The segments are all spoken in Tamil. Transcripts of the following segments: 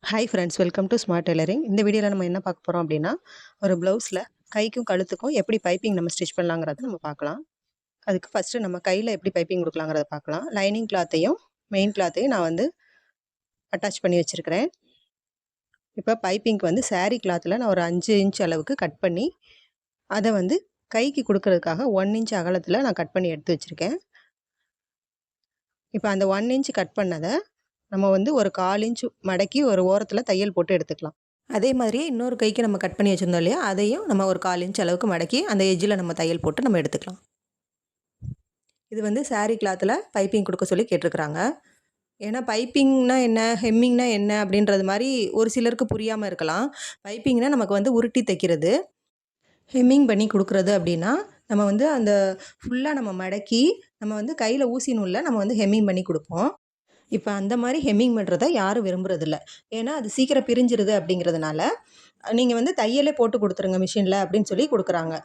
Hi friends, welcome to smart tailoring. இந்த வீடியோவில் நம்ம என்ன பார்க்க போகிறோம் அப்படின்னா, ஒரு ப்ளவுஸில் கைக்கும் கழுத்துக்கும் எப்படி பைப்பிங் நம்ம ஸ்டிச் பண்ணலாங்கிறத நம்ம பார்க்கலாம். அதுக்கு ஃபஸ்ட்டு நம்ம கையில் எப்படி பைப்பிங் கொடுக்கலாங்கிறத பார்க்கலாம். லைனிங் கிளாத்தையும் மெயின் கிளாத்தையும் நான் வந்து அட்டாச் பண்ணி வச்சுருக்கிறேன். இப்போ பைப்பிங்க்கு வந்து saree கிளாத்தில் நான் ஒரு 5 இன்ச் அளவுக்கு கட் பண்ணி அதை வந்து கைக்கு கொடுக்கறதுக்காக 1 இன்ச் அகலத்தில் நான் கட் பண்ணி எடுத்து வச்சுருக்கேன். இப்போ அந்த 1 இன்ச் கட் பண்ணதை நம்ம வந்து ஒரு 1/4 இன்ச் மடக்கி ஒரு ஓரத்தில் தையல் போட்டு எடுத்துக்கலாம். அதே மாதிரியே இன்னொரு கைக்கு நம்ம கட் பண்ணி வச்சுருந்தோம் இல்லையா, அதையும் நம்ம ஒரு 1/4 இன்ச் அளவுக்கு மடக்கி அந்த எட்ஜில் நம்ம தையல் போட்டு நம்ம எடுத்துக்கலாம். இது வந்து saree கிளாத்தில் பைப்பிங் கொடுக்க சொல்லி கேட்டிருக்கிறாங்க. ஏன்னா பைப்பிங்னா என்ன, ஹெம்மிங்னா என்ன அப்படின்றது மாதிரி ஒரு சிலருக்கு புரியாமல் இருக்கலாம். பைப்பிங்னா நமக்கு வந்து உருட்டி தைக்கிறது, ஹெம்மிங் பண்ணி கொடுக்குறது அப்படின்னா நம்ம வந்து அந்த ஃபுல்லாக நம்ம மடக்கி நம்ம வந்து கையில் ஊசி நூலில் நம்ம வந்து ஹெம்மிங் பண்ணி கொடுப்போம். இப்போ அந்த மாதிரி ஹெம்மிங் பண்ணுறத யாரும் விரும்புறதில்ல. ஏன்னா அது சீக்கிரம் பிரிஞ்சிருது அப்படிங்கிறதுனால நீங்கள் வந்து தையலே போட்டு கொடுத்துருங்க மிஷினில் அப்படின்னு சொல்லி கொடுக்குறாங்க.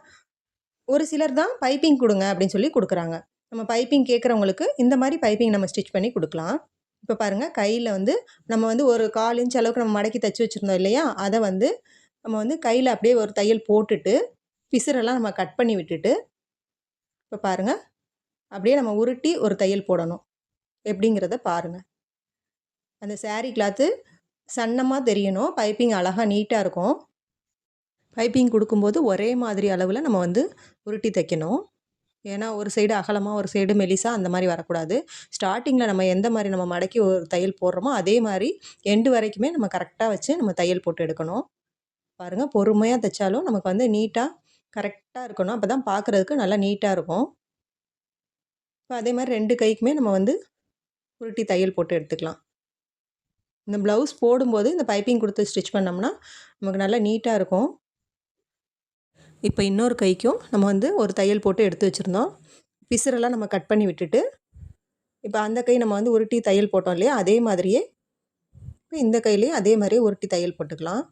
ஒரு சிலர் தான் பைப்பிங் கொடுங்க அப்படின்னு சொல்லி கொடுக்குறாங்க. நம்ம பைப்பிங் கேட்குறவங்களுக்கு இந்த மாதிரி பைப்பிங் நம்ம ஸ்டிச் பண்ணி கொடுக்கலாம். இப்போ பாருங்கள், கையில் வந்து நம்ம வந்து ஒரு 1/4 இன்ச் அளவுக்கு நம்ம மடக்கி தைச்சி வச்சுருந்தோம் இல்லையா, அதை வந்து நம்ம வந்து கையில் அப்படியே ஒரு தையல் போட்டுட்டு பிசுரெல்லாம் நம்ம கட் பண்ணி விட்டுட்டு, இப்போ பாருங்கள் அப்படியே நம்ம உருட்டி ஒரு தையல் போடணும். எப்படிங்கிறத பாருங்கள். அந்த saree கிளாத்து சன்னமாக தெரியணும். பைப்பிங் அழகாக நீட்டாக இருக்கும். பைப்பிங் கொடுக்கும்போது ஒரே மாதிரி அளவில் நம்ம வந்து உருட்டி தைக்கணும். ஏன்னா ஒரு சைடு அகலமாக ஒரு சைடு மெலிசா அந்த மாதிரி வரக்கூடாது. ஸ்டார்டிங்கில் நம்ம எந்த மாதிரி நம்ம மடக்கி ஒரு தையல் போடுறோமோ அதே மாதிரி எண்டு வரைக்குமே நம்ம கரெக்டாக வச்சு நம்ம தையல் போட்டு எடுக்கணும். பாருங்கள், பொறுமையாக தைச்சாலும் நமக்கு வந்து நீட்டாக கரெக்டாக இருக்கணும். அப்போ தான் பார்க்குறதுக்கு நல்லா நீட்டாக இருக்கும். இப்போ அதே மாதிரி 2 கைக்குமே நம்ம வந்து உருட்டி தையல் போட்டு எடுத்துக்கலாம். இந்த ப்ளவுஸ் போடும்போது இந்த பைப்பிங் கொடுத்து ஸ்டிச் பண்ணோம்னா நமக்கு நல்லா நீட்டாக இருக்கும். இப்போ இன்னொரு கைக்கும் நம்ம வந்து ஒரு தையல் போட்டு எடுத்து வச்சுருந்தோம். பிசுரெல்லாம் நம்ம கட் பண்ணி விட்டுட்டு, இப்போ அந்த கை நம்ம வந்து உருட்டி தையல் போட்டோம் இல்லையா, அதே மாதிரியே இப்போ இந்த கையிலையும் அதே மாதிரியே உருட்டி தையல் போட்டுக்கலாம்.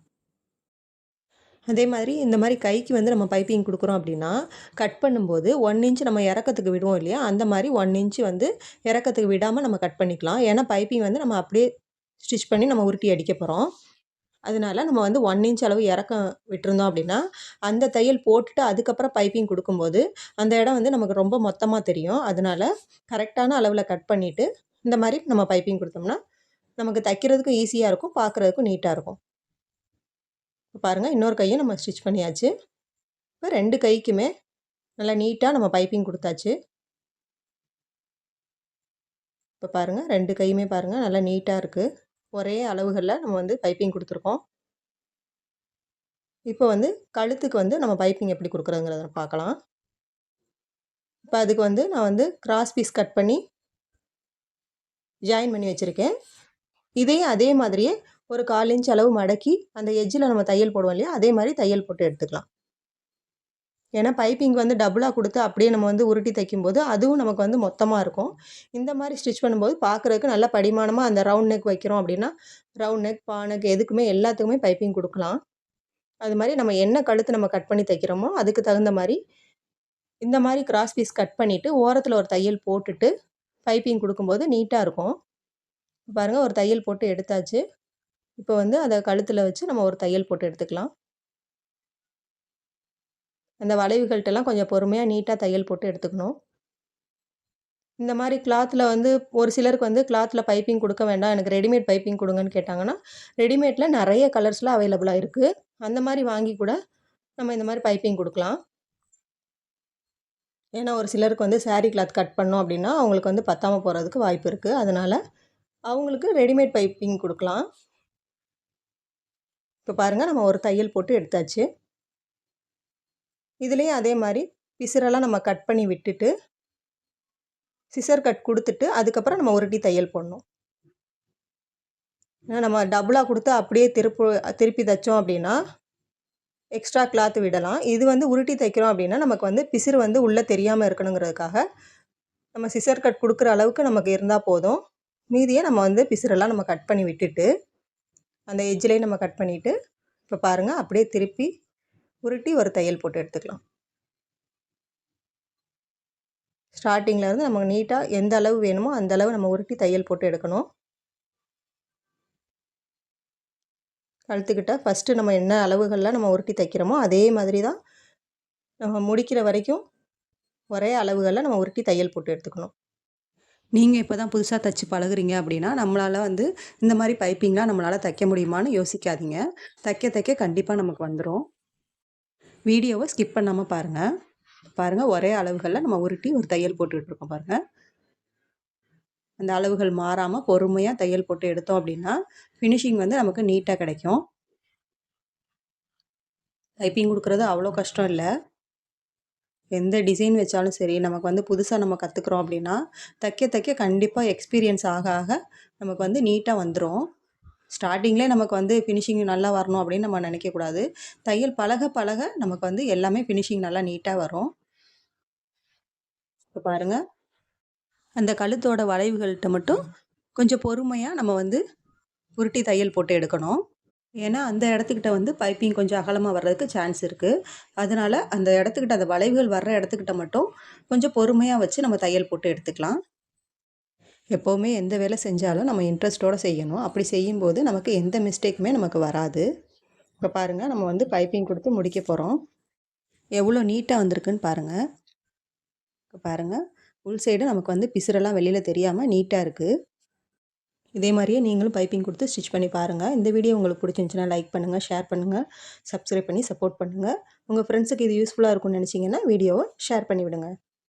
அதே மாதிரி இந்த மாதிரி கைக்கு வந்து நம்ம பைப்பிங் கொடுக்குறோம் அப்படின்னா, கட் பண்ணும்போது 1 இன்ச் நம்ம இறக்கத்துக்கு விடுவோம் இல்லையா, அந்த மாதிரி 1 இன்ச் வந்து இறக்கத்துக்கு விடாமல் நம்ம கட் பண்ணிக்கலாம். ஏன்னா பைப்பிங் வந்து நம்ம அப்படியே ஸ்டிச் பண்ணி நம்ம உருட்டி அடிக்க போகிறோம். அதனால நம்ம வந்து 1 இன்ச் அளவு இறக்கம் விட்டுருந்தோம் அப்படின்னா, அந்த தையல் போட்டுட்டு அதுக்கப்புறம் பைப்பிங் கொடுக்கும்போது அந்த இடம் வந்து நமக்கு ரொம்ப மொத்தமாக தெரியும். அதனால கரெக்டான அளவில் கட் பண்ணிவிட்டு இந்த மாதிரி நம்ம பைப்பிங் கொடுத்தோம்னா நமக்கு தைக்கிறதுக்கும் ஈஸியாக இருக்கும், பார்க்குறதுக்கும் நீட்டாக இருக்கும். இப்போ பாருங்கள், இன்னொரு கையும் நம்ம ஸ்டிச் பண்ணியாச்சு. இப்போ 2 கைக்குமே நல்லா நீட்டாக நம்ம பைப்பிங் கொடுத்தாச்சு. இப்போ பாருங்கள், 2 கையுமே பாருங்கள் நல்லா நீட்டாக இருக்குது. ஒரே அளவுகளில் நம்ம வந்து பைப்பிங் கொடுத்துருக்கோம். இப்போ வந்து கழுத்துக்கு வந்து நம்ம பைப்பிங் எப்படி கொடுக்குறதுங்கிறத பார்க்கலாம். இப்போ அதுக்கு வந்து நான் வந்து கிராஸ் பீஸ் கட் பண்ணி ஜாயின் பண்ணி வச்சுருக்கேன். இதையும் அதே மாதிரியே ஒரு 1/4 இன்ச் அளவு மடக்கி அந்த எட்ஜில் நம்ம தையல் போடுவோம் இல்லையா, அதே மாதிரி தையல் போட்டு எடுத்துக்கலாம். ஏன்னா பைப்பிங் வந்து டபுளாக கொடுத்து அப்படியே நம்ம வந்து உருட்டி தைக்கும்போது அதுவும் நமக்கு வந்து மொத்தமாக இருக்கும். இந்த மாதிரி ஸ்டிச் பண்ணும்போது பார்க்குறதுக்கு நல்லா படிமானமாக அந்த ரவுண்ட் நெக் வைக்கிறோம் அப்படின்னா, ரவுண்ட் நெக், பா நெக் எதுக்குமே எல்லாத்துக்குமே பைப்பிங் கொடுக்கலாம். அது மாதிரி நம்ம என்ன கழுத்து நம்ம கட் பண்ணி தைக்கிறோமோ அதுக்கு தகுந்த மாதிரி இந்த மாதிரி கிராஸ் பீஸ் கட் பண்ணிவிட்டு ஓரத்தில் ஒரு தையல் போட்டுட்டு பைப்பிங் கொடுக்கும்போது நீட்டாக இருக்கும். பாருங்கள், ஒரு தையல் போட்டு எடுத்தாச்சு. இப்போ வந்து அதை கழுத்தில் வச்சு நம்ம ஒரு தையல் போட்டு எடுத்துக்கலாம். அந்த வளைவுகள்ட்டெல்லாம் கொஞ்சம் பொறுமையாக நீட்டாக தையல் போட்டு எடுத்துக்கணும். இந்த மாதிரி கிளாத்தில் வந்து ஒரு சிலருக்கு வந்து கிளாத்தில் பைப்பிங் கொடுக்க வேண்டாம், எனக்கு ரெடிமேட் பைப்பிங் கொடுங்கன்னு கேட்டாங்கன்னா, ரெடிமேடில் நிறைய கலர்ஸில் அவைலபிளாக இருக்குது. அந்த மாதிரி வாங்கி கூட நம்ம இந்த மாதிரி பைப்பிங் கொடுக்கலாம். ஏன்னா ஒரு சிலருக்கு வந்து saree கிளாத் கட் பண்ணோம் அப்படின்னா அவங்களுக்கு வந்து பத்தாம போகிறதுக்கு வாய்ப்பு இருக்குது. அதனால் அவங்களுக்கு ரெடிமேட் பைப்பிங் கொடுக்கலாம். இப்போ பாருங்கள், நம்ம ஒரு தையல் போட்டு எடுத்தாச்சு. இதுலேயும் அதே மாதிரி பிசுரெல்லாம் நம்ம கட் பண்ணி விட்டுட்டு சிசர் கட் கொடுத்துட்டு அதுக்கப்புறம் நம்ம உருட்டி தையல் போடணும். ஏன்னா நம்ம டபுளாக கொடுத்து அப்படியே திருப்பி தைச்சோம் அப்படின்னா எக்ஸ்ட்ரா கிளாத் விடலாம். இது வந்து உருட்டி தைக்கிறோம் அப்படின்னா நமக்கு வந்து பிசுறு வந்து உள்ளே தெரியாமல் இருக்கணுங்கிறதுக்காக நம்ம சிசர் கட் கொடுக்குற அளவுக்கு நமக்கு இருந்தால் போதும். மீதியை நம்ம வந்து பிசுரெல்லாம் நம்ம கட் பண்ணி விட்டுட்டு அந்த எட்ஜ்லேயே நம்ம கட் பண்ணிவிட்டு இப்போ பாருங்கள் அப்படியே திருப்பி உருட்டி ஒரு தையல் போட்டு எடுத்துக்கலாம். ஸ்டார்டிங்கில் இருந்து நமக்கு நீட்டாக எந்த அளவு வேணுமோ அந்த அளவு நம்ம உருட்டி தையல் போட்டு எடுக்கணும். கழுத்துக்கிட்ட ஃபஸ்ட்டு நம்ம என்ன அளவுகளில் நம்ம உருட்டி தைக்கிறோமோ அதே மாதிரி தான் நம்ம முடிக்கிற வரைக்கும் ஒரே அளவுகளில் நம்ம உருட்டி தையல் போட்டு எடுத்துக்கணும். நீங்கள் இப்போ தான் புதுசாக தைச்சி பழகுறீங்க அப்படின்னா நம்மளால் வந்து இந்த மாதிரி பைப்பிங்லாம் நம்மளால் தைக்க முடியுமான்னு யோசிக்காதீங்க. தைக்க தைக்க கண்டிப்பாக நமக்கு வந்துடும். வீடியோவை ஸ்கிப் பண்ணாமல் பாருங்கள். பாருங்கள், ஒரே அளவுகளில் நம்ம உருட்டி ஒரு தையல் போட்டுக்கிட்டுருக்கோம் பாருங்கள். அந்த அளவுகள் மாறாமல் பொறுமையாக தையல் போட்டு எடுத்தோம் அப்படின்னா ஃபினிஷிங் வந்து நமக்கு நீட்டாக கிடைக்கும். டைப்பிங் கொடுக்குறது அவ்வளோ கஷ்டம் இல்லை. எந்த டிசைன் வச்சாலும் சரி, நமக்கு வந்து புதுசாக நம்ம கற்றுக்குறோம் அப்படின்னா தைக்க தைக்க கண்டிப்பாக எக்ஸ்பீரியன்ஸ் ஆக ஆக நமக்கு வந்து நீட்டாக வந்துடும். ஸ்டார்டிங்லேயே நமக்கு வந்து ஃபினிஷிங் நல்லா வரணும் அப்படின்னு நம்ம நினைக்கக்கூடாது. தையல் பழக பழக நமக்கு வந்து எல்லாமே ஃபினிஷிங் நல்லா நீட்டாக வரும். இப்போ பாருங்கள், அந்த கழுத்தோட வளைவுகள்கிட்ட மட்டும் கொஞ்சம் பொறுமையாக நம்ம வந்து உருட்டி தையல் போட்டு எடுக்கணும். ஏன்னா அந்த இடத்துக்கிட்ட வந்து பைப்பிங் கொஞ்சம் அகலமாக வர்றதுக்கு சான்ஸ் இருக்குது. அதனால் அந்த இடத்துக்கிட்ட அந்த வளைவுகள் வர்ற இடத்துக்கிட்ட மட்டும் கொஞ்சம் பொறுமையாக வச்சு நம்ம தையல் போட்டு எடுத்துக்கலாம். எப்போவுமே எந்த வேலை செஞ்சாலும் நம்ம இன்ட்ரெஸ்ட்டோடு செய்யணும். அப்படி செய்யும்போது நமக்கு எந்த மிஸ்டேக்குமே நமக்கு வராது. இப்போ பாருங்கள், நம்ம வந்து பைப்பிங் கொடுத்து முடிக்க போகிறோம். எவ்வளோ நீட்டாக வந்திருக்குன்னு பாருங்கள். இப்போ பாருங்கள், உள் சைடு நமக்கு வந்து பிசுரெல்லாம் வெளியில் தெரியாமல் நீட்டாக இருக்குது. இதே மாதிரியே நீங்களும் பைப்பிங் கொடுத்து ஸ்டிச் பண்ணி பாருங்கள். இந்த வீடியோ உங்களுக்கு பிடிச்சிருந்துச்சுன்னா லைக் பண்ணுங்கள், ஷேர் பண்ணுங்கள், சப்ஸ்கிரைப் பண்ணி சப்போர்ட் பண்ணுங்கள். உங்கள் ஃப்ரெண்ட்ஸுக்கு இது யூஸ்ஃபுல்லாக இருக்கும்னு நினச்சிங்கன்னா வீடியோவை ஷேர் பண்ணிவிடுங்க.